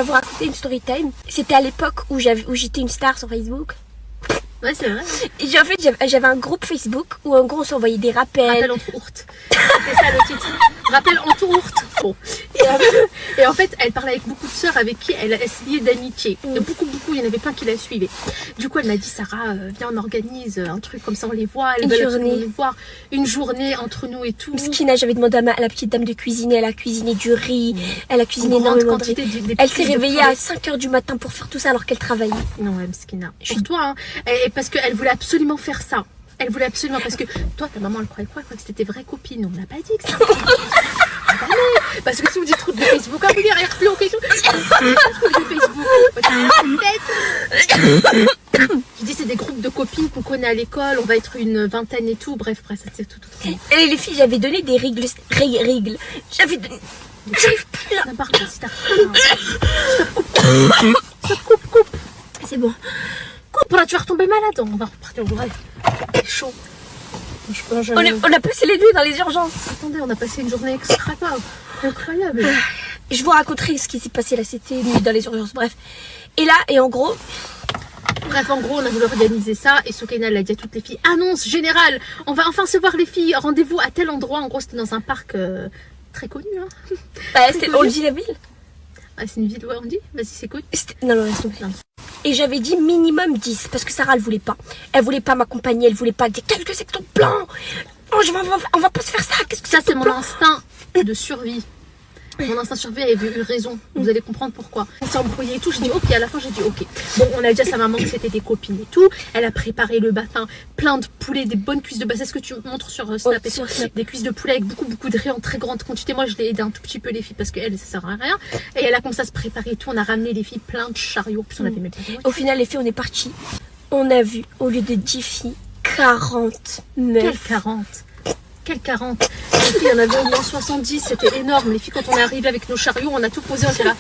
Je vais vous raconter une story time. C'était à l'époque où j'étais une star sur Facebook. Ouais, c'est vrai. Et en fait, j'avais un groupe Facebook où en gros on s'envoyait des rappels. Rappel entre ourtes. C'est ça le titre. Rappel entre ourtes. Bon. Et en fait, elle parlait avec beaucoup de sœurs avec qui elle se liait d'amitié. Beaucoup, il y en avait plein qui la suivaient. Du coup, elle m'a dit, Sarah, viens, on organise un truc comme ça, on les voit. Elle veut nous voir. Une journée entre nous et tout. Skina, j'avais demandé à la petite dame de cuisiner. Elle a cuisiné du riz. Elle a cuisiné énormément de riz. Elle s'est réveillée à 5h du matin pour faire tout ça alors qu'elle travaillait. Non, Skina. Pour toi, hein. Et parce qu'elle voulait absolument faire ça. Elle voulait absolument, parce que toi, ta maman, elle croyait quoi? Elle croyait que c'était tes vraies copines. On n'a pas dit que ça. Parce que si vous dites route de Facebook, vous dire, plus en question. Route de Facebook. Je dis, c'est des groupes de copines qu'on connaît à l'école. On va être une vingtaine et tout. Bref, ça c'est tout. Et les filles, j'avais donné des règles. J'avais donné. J'arrive plus là. N'importe quoi, si t'as. Stop, coupe. C'est bon. Là, tu vas retomber malade. On va repartir au bref. C'est chaud. On a passé les nuits dans les urgences. Attendez, on a passé une journée incroyable. Je vous raconterai ce qui s'est passé là, c'était une nuit dans les urgences, bref. Et là, et en gros... Bref, en gros, on a voulu organiser ça et Soukaina l'a dit à toutes les filles. Annonce générale, on va enfin se voir les filles, rendez-vous à tel endroit. En gros, c'était dans un parc très connu. Hein. On dit la ville. Ah, c'est une ville, ouais, on dit. Vas-y, c'est cool. Non, laisse tomber. Et j'avais dit minimum 10 parce que Sarah elle voulait pas. Elle voulait pas m'accompagner, elle voulait pas. Elle dit qu'est-ce que c'est que ton plan? Oh, on va pas se faire ça. Qu'est-ce que ça c'est mon instinct de survie. Mon instinct de survie avait eu raison. Vous allez comprendre pourquoi. On s'est embrouillé et tout. J'ai dit ok. À la fin, j'ai dit ok. Bon, on a dit à sa maman que c'était des copines et tout. Elle a préparé le matin plein de poulets, des bonnes cuisses de bœuf. C'est ce que tu montres sur Snap. Des cuisses de poulet avec beaucoup de riz en très grande quantité. Moi, je l'ai aidé un tout petit peu les filles parce qu'elle, ça sert à rien. Et elle a commencé à se préparer et tout. On a ramené les filles plein de chariots. Puis on avait même pas. Au final, les filles, on est partis. On a vu au lieu de 10 filles, 40 meufs. Quelle 40? Quelle 40? Les filles, il y en avait au moins 70, c'était énorme. Les filles, quand on est arrivé avec nos chariots, on a tout posé, on était là.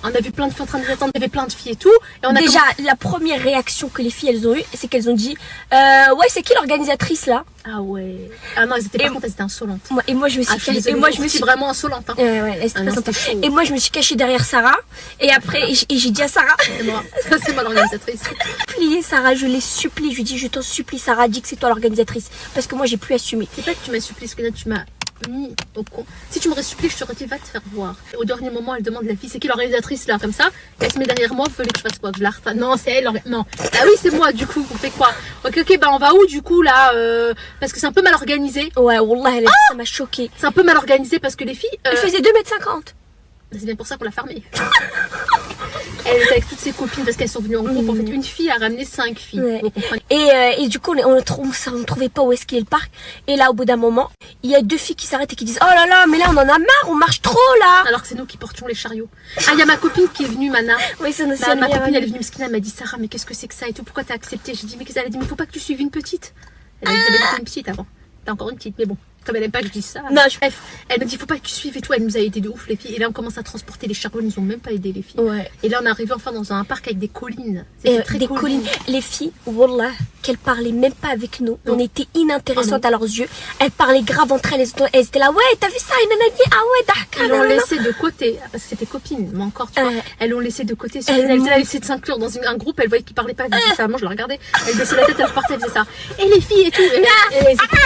On a vu plein de filles en train de attendre, il y avait plein de filles et tout. Et on a déjà, la première réaction que les filles elles ont eue, c'est qu'elles ont dit ouais, c'est qui l'organisatrice là? Ah ouais. Ah non, elles étaient par contre, elles étaient insolentes. Et moi je me suis cachée. Et moi je me suis vraiment insolente. Hein. Ouais, et moi je me suis cachée derrière Sarah. Et après, j'ai dit à Sarah. C'est moi l'organisatrice. Plié Sarah, je l'ai supplié. Je lui dis je t'en supplie Sarah, dis que c'est toi l'organisatrice. Parce que moi j'ai plus assumé. C'est pas que tu m'as supplié, ce que là tu m'as mis au con. Si tu m'aurais supplié, je t'aurais dit va te faire voir. Et au dernier moment, elle demande la fille c'est qui l'organisatrice là, comme ça. Elle se met derrière moi, il fallait que je fasse quoi? Que je la refasse. Non, c'est elle. Non. Ah oui, c'est moi du coup. On fait quoi? Ok, bah on va où du coup là parce que c'est un peu mal organisé. Ouais, wallah, ça m'a choquée. C'est un peu mal organisé parce que les filles. Elle faisait 2,50 m. C'est bien pour ça qu'on l'a fermée. Elle était avec toutes ses copines parce qu'elles sont venues en groupe. En fait, une fille a ramené 5 filles. Ouais. Et du coup, on ne trouvait pas où est-ce qu'il est le parc. Et là, au bout d'un moment, il y a 2 filles qui s'arrêtent et qui disent oh là là, mais là, on en a marre, on marche trop là. Alors que c'est nous qui portions les chariots. Ah, il y a ma copine qui est venue, Mana. Oui, c'est ma copine, elle est venue, Meskina, elle m'a dit Sarah, mais qu'est-ce que c'est que ça et tout? Pourquoi t'as accepté? J'ai dit, mais qu'est-ce qu'elle a dit? Mais faut pas que tu suives une petite. Elle m'a dit, t'as une petite avant. T'as encore une petite, mais bon. Comme elle aime pas que je dise ça. Non, bref, elle m'a dit faut pas que tu suives et tout. Elle nous a aidé de ouf les filles. Et là on commence à transporter les chariots. Ils nous ont même pas aidé les filles. Ouais. Et là on est arrivé enfin dans un parc avec des collines. Des collines. Les filles, wallah, qu'elles parlaient même pas avec nous. Non. On était inintéressantes à leurs yeux. Elles parlaient grave entre elles. Elles étaient là ouais t'as vu ça? Ah ouais d'accord. Elles l'ont laissé de côté parce que c'était copines. Mais encore tu vois, elles l'ont laissé de côté. Elles ont essayé de s'inclure dans un groupe. Elles voyaient qu'ils parlaient pas. Moi je la regardais. Elle baissait la tête, elle repartait, elle faisait ça. Et les filles et tout.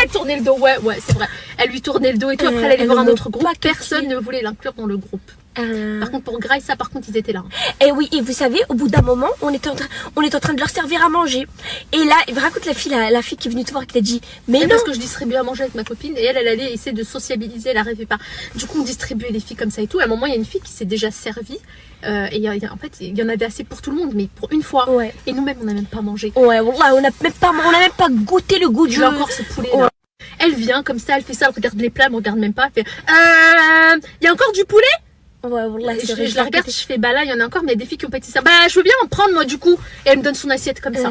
Elle tournait le dos. Ouais c'est vrai. Elle lui tournait le dos et tout. Après, elle allait voir un autre groupe. Personne ne voulait l'inclure dans le groupe. Par contre, pour Grace, ça, par contre, ils étaient là. Et oui, et vous savez, au bout d'un moment, on était en train de leur servir à manger. Et là, raconte la fille qui est venue te voir, qui t'a dit, mais non. Parce que je distribuais à manger avec ma copine et elle allait essayer de sociabiliser, elle n'arrivait pas. Du coup, on distribuait les filles comme ça et tout. À un moment, il y a une fille qui s'est déjà servie. Et en fait, il y en avait assez pour tout le monde, mais pour une fois. Ouais. Et nous-mêmes, on n'a même pas mangé. Ouais, on n'a même pas goûté le goût du. Encore ce poulet là. Elle vient comme ça, elle fait ça, elle regarde les plats, elle me regarde même pas. Elle fait il y a encore du poulet? Ouais, wallah, je la regarde, je fais bah là il y en a encore, mais il y a des filles qui ont pas été ça. Bah je veux bien en prendre moi du coup. Et elle me donne son assiette comme ça.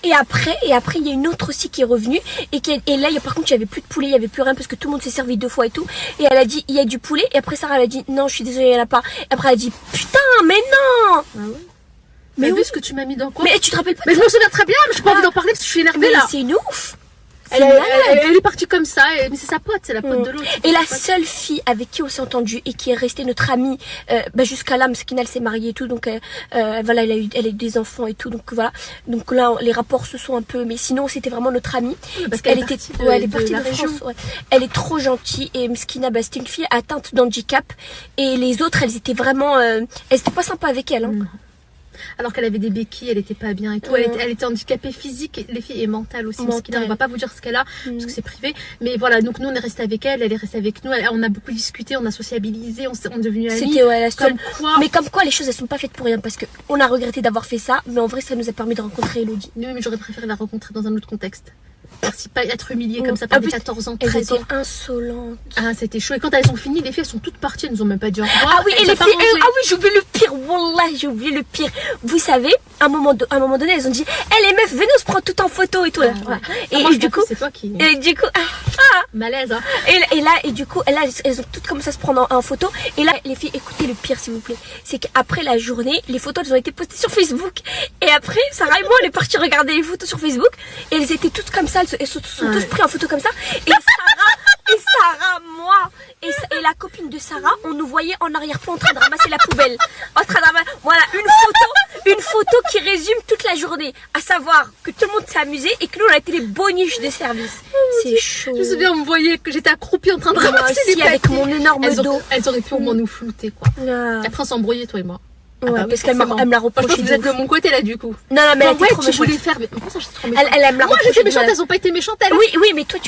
Et après il y a une autre aussi qui est revenue et là par contre il y avait plus de poulet, il y avait plus rien parce que tout le monde s'est servi 2 fois et tout. Et elle a dit il y a du poulet et après Sarah elle a dit non je suis désolée il y en a pas. Et après elle a dit putain mais non. Ah ouais. Mais où est-ce que tu m'as mis dans quoi? Mais tu te rappelles pas? Mais je me souviens très bien, mais je n'ai pas envie d'en parler parce que je suis énervée là. C'est une ouf. C'est malade. Elle est partie comme ça, mais c'est sa pote, c'est la pote de l'autre. Et la seule fille avec qui on s'est entendu et qui est restée notre amie jusqu'à là, Mskina, elle s'est mariée et tout, donc voilà, elle a eu des enfants et tout, donc voilà. Donc là, les rapports se sont un peu, mais sinon c'était vraiment notre amie. Parce Elle qu'elle était, elle elle est partie de région. France. Ouais. Elle est trop gentille et Mskina, c'était une fille atteinte d'handicap et les autres, elles étaient vraiment, elles étaient pas sympas avec elle. Hein. Alors qu'elle avait des béquilles, elle était pas bien et tout. Elle était handicapée physique, les filles, et mentale aussi. Mskina, on va pas vous dire ce qu'elle a, parce que c'est privé. Mais voilà, donc nous on est resté avec elle, elle est restée avec nous. On a beaucoup discuté, on a sociabilisé, on est devenus amis. C'était la seule. Comme quoi... Mais comme quoi les choses elles sont pas faites pour rien parce que on a regretté d'avoir fait ça, mais en vrai ça nous a permis de rencontrer Elodie. Oui, mais j'aurais préféré la rencontrer dans un autre contexte. Merci, pas être humiliée comme ça par des 14 ans, 13 ans. Insolentes. Ah, c'était chaud. Et quand elles ont fini, les filles, elles sont toutes parties, elles nous ont même pas dit au revoir. Ah oui, et les filles, ah oui, j'ai oublié le pire. Wallah, j'ai oublié le pire. Vous savez, à un moment donné, elles ont dit, les meufs, venez, on se prend tout en photo et tout. Là. Ouais. Et, moi, du coup, c'est toi qui. Et du coup, malaise, hein. Et du coup, elles ont toutes commencé à se prendre en photo. Et là, les filles, écoutez le pire, s'il vous plaît. C'est qu'après la journée, les photos, elles ont été postées sur Facebook. Et après, Sarah et moi, on est partis regarder les photos sur Facebook. Et elles étaient toutes comme ça, elles sont tous pris en photo comme ça. Et Sarah, moi, et la copine de Sarah, on nous voyait en arrière-plan en train de ramasser la poubelle. Voilà, une photo qui résume toute la journée. À savoir que tout le monde s'est amusé et que nous, on a été les boniches de service. C'est chaud. Je me souviens, on me voyait que j'étais accroupie en train de ramasser des papiers. Avec mon énorme dos. Elles auraient pu au moins nous flouter, quoi. Après, on s'embrouillait, toi et moi. Ouais, parce qu'elle me l'a reproché. Je pense que vous êtes de mon côté là du coup. Non, mais elle était trop méchante. voulais faire, mais pourquoi ça, j'étais trop méchante. Elle me l'a Moi j'étais méchante, elles ont pas été méchantes elles. Oui, mais toi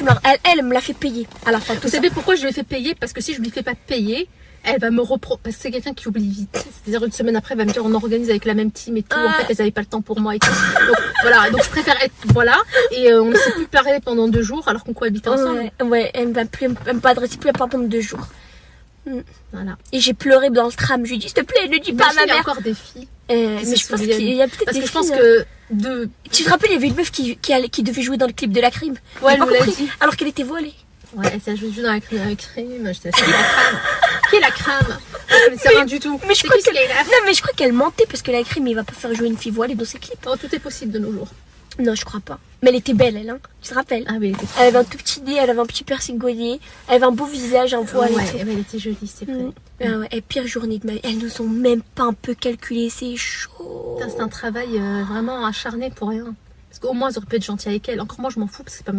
elle me l'a fait payer à la fin. Vous savez pourquoi je lui ai fait payer? Parce que si je lui fais pas payer, elle va me parce que c'est quelqu'un qui oublie vite. C'est-à-dire une semaine après, elle va me dire on organise avec la même team et tout. En fait, elles avaient pas le temps pour moi et tout. Donc voilà, donc je préfère être et on ne s'est plus parlé pendant 2 jours alors qu'on cohabitait ensemble. Ouais, elle me pas adresser plus à part pendant 2 jours. Voilà. Et j'ai pleuré dans le tram. Je lui ai dit s'il te plaît, ne dis pas à ma mère. Il y a encore des filles. Mais je pense qu'il y a peut-être des filles. Parce que je pense que Tu te rappelles, il y avait une meuf qui devait jouer dans le clip de la crime. Ouais, elle nous l'a dit. Alors qu'elle était voilée. Ouais, elle s'est jouée dans la crime. J'étais la crème. Qui est la crème? Je ne sais rien du tout. Mais je crois qu'elle mentait parce que la crime, il va pas faire jouer une fille voilée dans ses clips. Oh, tout est possible de nos jours. Non, je crois pas. Mais elle était belle, elle, hein. Tu te rappelles? Ah oui, elle avait un tout petit nez, elle avait un petit piercing gaudier, elle avait un beau visage, un voile. Ouais, elle était jolie, c'est vrai. Ah ouais, et pire journée de ma vie. Elles nous ont même pas un peu calculé, c'est chaud. C'est un travail vraiment acharné pour rien. Parce qu'au moins, ils auraient pu être gentils avec elle. Encore moi, je m'en fous parce que c'est pas